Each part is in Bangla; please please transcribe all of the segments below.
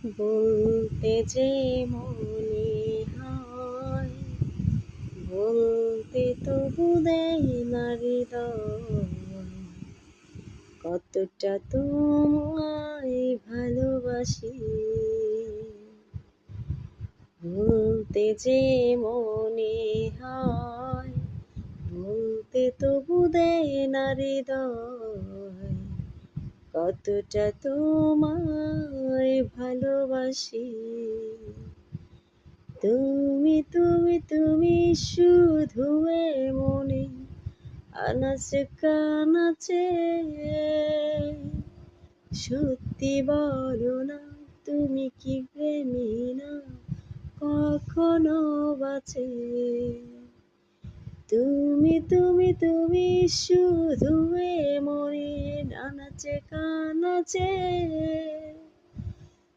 বলতে যে মনে হয়, বলতে তবু দেয় না হৃদয়, কতটা তোমায় ভালোবাসি। বলতে যে মনে হয়, বলতে তবু দেয় না হৃদয়, কতটা তোমায় ভালোবাসি। তুমি তুমি তুমি শুধু এ মনে আনাচে কানাচে, সত্যি বলো না তুমি কি প্রেমী না কখনো বাঁচে। তুমি তুমি তুমি শুধু এ মনে আনাচে কানাচে,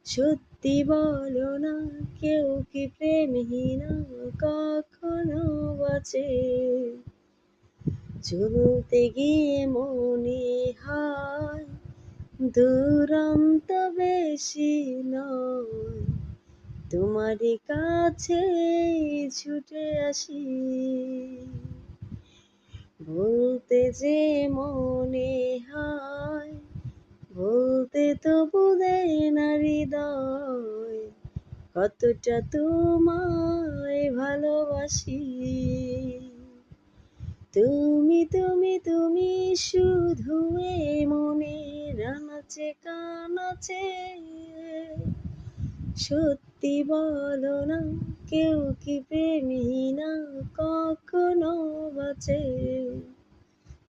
সত্যি বলো না কেউ কি প্রেমহীন কখনো বাঁচে। চলতে গিয়ে মনে হয় দুরন্ত বেশি নয়, তোমারই কাছে ছুটে আসি। বলতে যে মনে হয়, বলতে তবু দেয় না হৃদয়, কতটা তোমায় ভালোবাসি। তুমি তুমি তুমি শুধু এ মনে আনাচে কানাচে, সত্যি বলো না কেউ কি প্রেমী না কখনো বাঁচে।